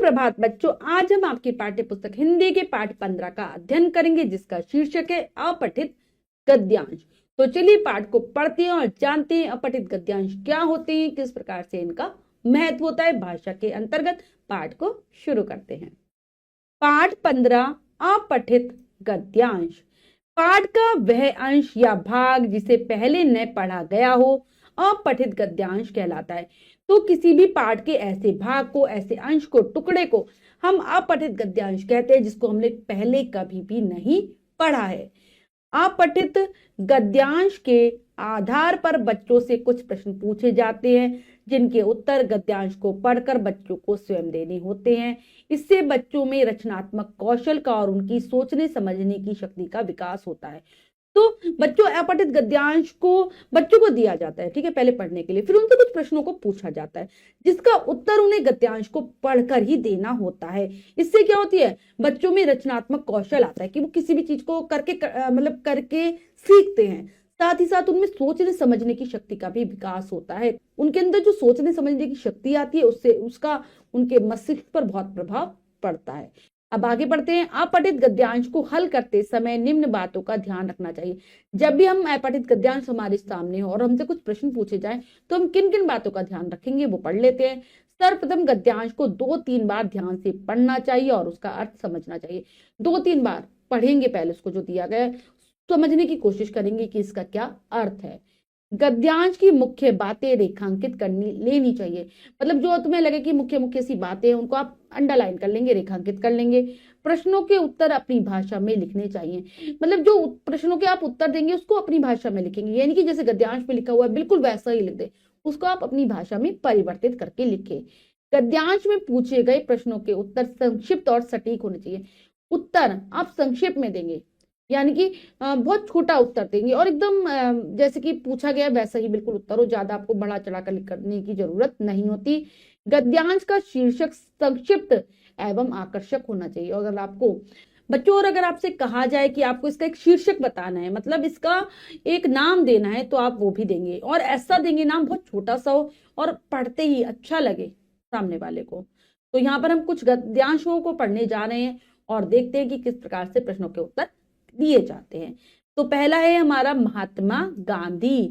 सुप्रभात बच्चों, आज हम आपकी पाठ्य पुस्तक हिंदी के पाठ 15 का अध्ययन करेंगे, जिसका शीर्षक है अपठित गद्यांश। तो चलिए पाठ को पढ़ते हैं और जानते हैं अपठित गद्यांश क्या होते हैं, किस प्रकार से इनका महत्व होता है भाषा के अंतर्गत। पाठ को शुरू करते हैं। पाठ 15 अपठित गद्यांश। पाठ का वह अंश या भाग जिसे पहले न पढ़ा गया हो अपठित गद्यांश कहलाता है। तो किसी भी पाठ के ऐसे भाग को, ऐसे अंश को, टुकड़े को हम अपठित गद्यांश कहते हैं, जिसको हमने पहले कभी भी नहीं पढ़ा है। अपठित गद्यांश के आधार पर बच्चों से कुछ प्रश्न पूछे जाते हैं, जिनके उत्तर गद्यांश को पढ़कर बच्चों को स्वयं देने होते हैं। इससे बच्चों में रचनात्मक कौशल का और उनकी सोचने समझने की शक्ति का विकास होता है। तो बच्चों अपठित गद्यांश को बच्चों को दिया जाता है, ठीक है, पहले पढ़ने के लिए, फिर उनसे कुछ प्रश्नों को पूछा जाता है, जिसका उत्तर उन्हें गद्यांश को पढ़कर ही देना होता है। इससे क्या होती है, बच्चों में रचनात्मक कौशल आता है कि वो किसी भी चीज को करके सीखते हैं। साथ ही साथ उनमें सोचने समझने की शक्ति का भी विकास होता है। उनके अंदर जो सोचने समझने की शक्ति आती है, उससे उसका उनके मस्तिष्क पर बहुत प्रभाव पड़ता है। अब आगे बढ़ते हैं। अपठित गद्यांश को हल करते समय निम्न बातों का ध्यान रखना चाहिए। जब भी हम अपठित गद्यांश हमारे सामने हो और हमसे कुछ प्रश्न पूछे जाएं, तो हम किन किन बातों का ध्यान रखेंगे वो पढ़ लेते हैं। सर्वप्रथम गद्यांश को 2-3 बार ध्यान से पढ़ना चाहिए और उसका अर्थ समझना चाहिए। 2-3 बार पढ़ेंगे, पहले उसको जो दिया गया है समझने की कोशिश करेंगे कि इसका क्या अर्थ है। गद्यांश की मुख्य बातें रेखांकित करनी लेनी चाहिए। मतलब जो तुम्हें लगे कि मुख्य मुख्य सी बातें हैं, उनको आप अंडरलाइन कर लेंगे, रेखांकित कर लेंगे। प्रश्नों के उत्तर अपनी भाषा में लिखने चाहिए। मतलब जो प्रश्नों के आप उत्तर देंगे उसको अपनी भाषा में लिखेंगे, यानी कि जैसे गद्यांश में लिखा हुआ है बिल्कुल वैसा ही लिख दे, उसको आप अपनी भाषा में परिवर्तित करके लिखे। गद्यांश में पूछे गए प्रश्नों के उत्तर संक्षिप्त और सटीक होने चाहिए। उत्तर आप संक्षिप्त में देंगे, यानी कि बहुत छोटा उत्तर देंगे और एकदम जैसे कि पूछा गया वैसा ही बिल्कुल उत्तर हो, ज्यादा आपको बढ़ा चढ़ा कर करने की जरूरत नहीं होती। गद्यांश का शीर्षक संक्षिप्त एवं आकर्षक होना चाहिए। और अगर आपको बच्चों, और अगर आपसे कहा जाए कि आपको इसका एक शीर्षक बताना है, मतलब इसका एक नाम देना है, तो आप वो भी देंगे और ऐसा देंगे नाम बहुत छोटा सा हो और पढ़ते ही अच्छा लगे सामने वाले को। तो यहाँ पर हम कुछ गद्यांशों को पढ़ने जा रहे हैं और देखते हैं कि किस प्रकार से प्रश्नों के उत्तर दिए जाते हैं। तो पहला है हमारा महात्मा गांधी।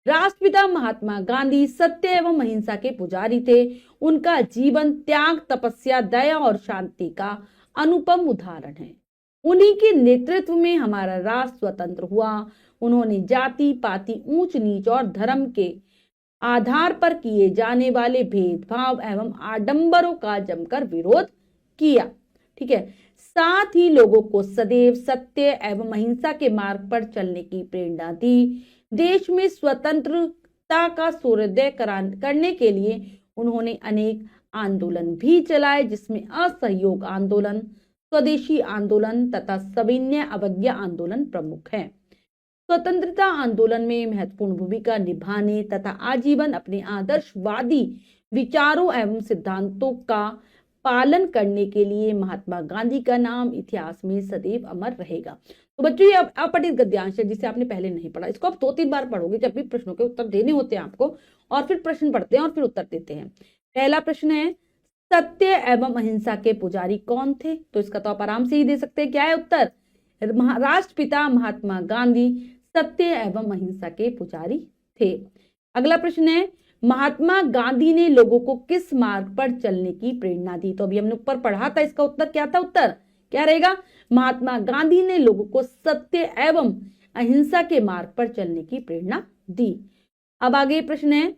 राष्ट्रपिता महात्मा गांधी सत्य एवं अहिंसा के पुजारी थे। उनका जीवन त्याग, तपस्या, दया और शांति का अनुपम उदाहरण है। उन्हीं के नेतृत्व में हमारा राष्ट्र स्वतंत्र हुआ। उन्होंने जाति पाति, ऊंच नीच और धर्म के आधार पर किए जाने वाले भेदभाव एवं आडंबरों का जमकर विरोध किया। ठीक है। साथ ही लोगों को सदैव सत्य एवं अहिंसा के मार्ग पर चलने की प्रेरणा दी। देश में स्वतंत्रता का सूर्योदय करने के लिए उन्होंने अनेक आंदोलन भी चलाए, जिसमें असहयोग आंदोलन, स्वदेशी आंदोलन तथा सविनय अवज्ञा आंदोलन प्रमुख हैं। स्वतंत्रता आंदोलन में महत्वपूर्ण भूमिका निभाने तथा आजीवन अपने आदर्शवादी विचारों एवं सिद्धांतों का पालन करने के लिए महात्मा गांधी का नाम इतिहास में सदैव अमर रहेगा। तो बच्चों, ये अपठित गद्यांश है जिसे आपने पहले नहीं पढ़ा। इसको आप 2-3 बार पढ़ोगे जब भी प्रश्नों के उत्तर देने होते हैं आपको, और फिर प्रश्न पढ़ते हैं और फिर उत्तर देते हैं। पहला प्रश्न है, सत्य एवं अहिंसा के पुजारी कौन थे? तो इसका तो आप आराम से ही दे सकते हैं। क्या है उत्तर? राष्ट्रपिता महात्मा गांधी सत्य एवं अहिंसा के पुजारी थे। अगला प्रश्न है, महात्मा गांधी ने लोगों को किस मार्ग पर चलने की प्रेरणा दी? तो अभी हमने ऊपर पढ़ा था, इसका उत्तर क्या था? उत्तर क्या रहेगा? महात्मा गांधी ने लोगों को सत्य एवं अहिंसा के मार्ग पर चलने की प्रेरणा दी। अब आगे प्रश्न है,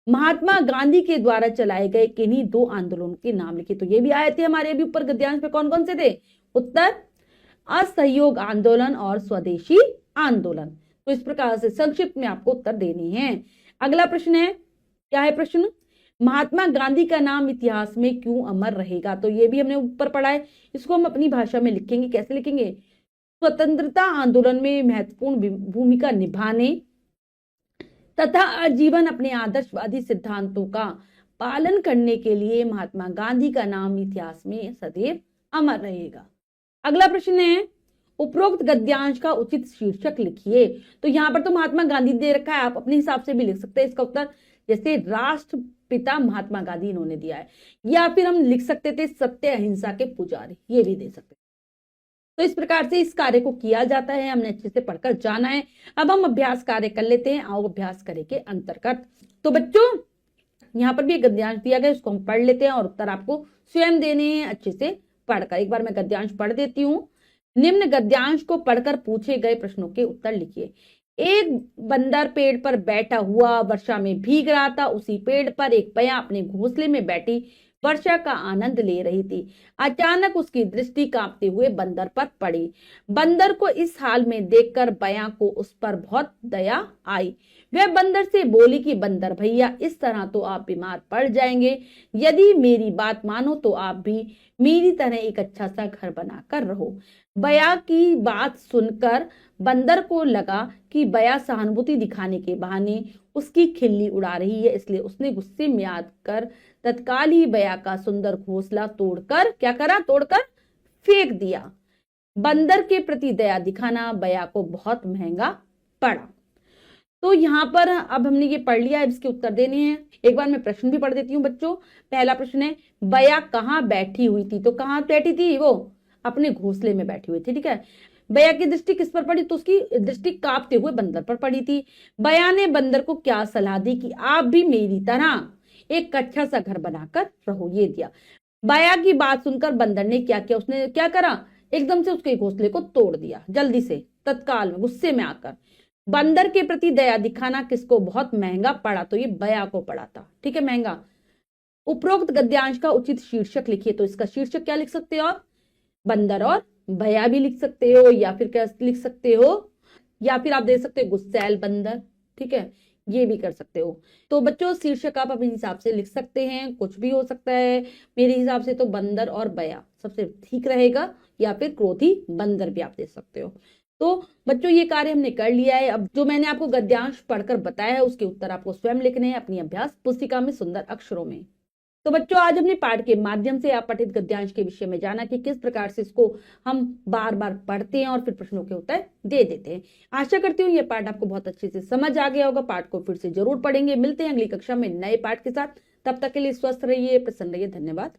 महात्मा गांधी के द्वारा चलाए गए किन्हीं 2 आंदोलनों के नाम लिखिए। तो ये भी आए थे हमारे अभी ऊपर गद्यांश में, कौन कौन से थे? उत्तर असहयोग आंदोलन और स्वदेशी आंदोलन। तो इस प्रकार से संक्षिप्त में आपको उत्तर देने हैं। अगला प्रश्न है, क्या है प्रश्न? महात्मा गांधी का नाम इतिहास में क्यों अमर रहेगा? तो ये भी हमने ऊपर पढ़ा है, इसको हम अपनी भाषा में लिखेंगे। कैसे लिखेंगे? स्वतंत्रता आंदोलन में महत्वपूर्ण भूमिका निभाने तथा आजीवन अपने आदर्शवादी सिद्धांतों का पालन करने के लिए महात्मा गांधी का नाम इतिहास में सदैव अमर रहेगा। अगला प्रश्न है, उपरोक्त गद्यांश का उचित शीर्षक लिखिए। तो यहाँ पर तो महात्मा गांधी दे रखा है, आप अपने हिसाब से भी लिख सकते हैं। इसका उत्तर जैसे राष्ट्रपिता महात्मा गांधी इन्होंने दिया है, या फिर हम लिख सकते थे सत्य अहिंसा के पुजारी, ये भी दे सकते। तो इस प्रकार से इस कार्य को किया जाता है, हमने अच्छे से पढ़कर जाना है। अब हम अभ्यास कार्य कर लेते हैं, आओ अभ्यास कार्य के अंतर्गत। तो बच्चों यहाँ पर भी एक गद्यांश दिया गया, उसको हम पढ़ लेते हैं और उत्तर आपको स्वयं देने हैं अच्छे से पढ़कर। एक बार मैं गद्यांश पढ़ देती हूँ। निम्न गद्यांश को पढ़कर पूछे गए प्रश्नों के उत्तर लिखिए। एक बंदर पेड़ पर बैठा हुआ वर्षा में भीग रहा था। उसी पेड़ पर एक बया अपने घोंसले में बैठी वर्षा का आनंद ले रही थी। अचानक उसकी दृष्टि कांपते हुए बंदर पर पड़ी। बंदर को इस हाल में देखकर बया को उस पर बहुत दया आई। वह बंदर से बोली कि बंदर भैया, इस तरह तो आप बीमार पड़ जाएंगे। यदि मेरी बात मानो तो आप भी मेरी तरह एक अच्छा सा घर बनाकर रहो। बया की बात सुनकर बंदर को लगा कि बया सहानुभूति दिखाने के बहाने उसकी खिल्ली उड़ा रही है, इसलिए उसने गुस्से में आकर तत्काल ही बया का सुंदर घोंसला तोड़कर क्या करा, तोड़कर फेंक दिया। बंदर के प्रति दया दिखाना बया को बहुत महंगा पड़ा। तो यहाँ पर अब हमने ये पढ़ लिया, इसके उत्तर देने हैं। एक बार मैं प्रश्न भी पढ़ देती हूँ बच्चों। पहला प्रश्न है, बया कहाँ बैठी हुई थी? तो कहाँ बैठी थी वो? अपने घोंसले में बैठी हुई थी, ठीक है। बया की दृष्टि किस पर पड़ी? तो उसकी दृष्टि कांपते हुए बंदर पर पड़ी थी। बया ने बंदर को क्या सलाह दी कि आप भी मेरी तरह एक अच्छा सा घर बनाकर रहो, ये दिया। बया की बात सुनकर बंदर ने क्या किया? उसने क्या करा? एकदम से उसके घोंसले को तोड़ दिया, जल्दी से, तत्काल में, गुस्से में आकर। बंदर के प्रति दया दिखाना किसको बहुत महंगा पड़ा? तो ये बया को पड़ा था, ठीक है, महंगा। उपरोक्त गद्यांश का उचित शीर्षक लिखिए। तो इसका शीर्षक क्या लिख सकते हो आप? बंदर और बया भी लिख सकते हो, या फिर क्या लिख सकते हो, या फिर आप दे सकते हो गुस्सैल बंदर, ठीक है, ये भी कर सकते हो। तो बच्चों शीर्षक आप अपने हिसाब से लिख सकते हैं, कुछ भी हो सकता है। मेरे हिसाब से तो बंदर और बया सबसे ठीक रहेगा, या फिर क्रोधी बंदर भी आप दे सकते हो। तो बच्चों ये कार्य हमने कर लिया है। अब जो मैंने आपको गद्यांश पढ़कर बताया है उसके उत्तर आपको स्वयं लिखने हैं अपनी अभ्यास पुस्तिका में सुंदर अक्षरों में। तो बच्चों आज हमने पाठ के माध्यम से आप पठित गद्यांश के विषय में जाना कि किस प्रकार से इसको हम बार बार पढ़ते हैं और फिर प्रश्नों के उत्तर दे देते हैं। आशा करती हूँ ये पाठ आपको बहुत अच्छे से समझ आ गया होगा। पाठ को फिर से जरूर पढ़ेंगे। मिलते हैं अगली कक्षा में नए पाठ के साथ। तब तक के लिए स्वस्थ रहिए, प्रसन्न रहिए। धन्यवाद।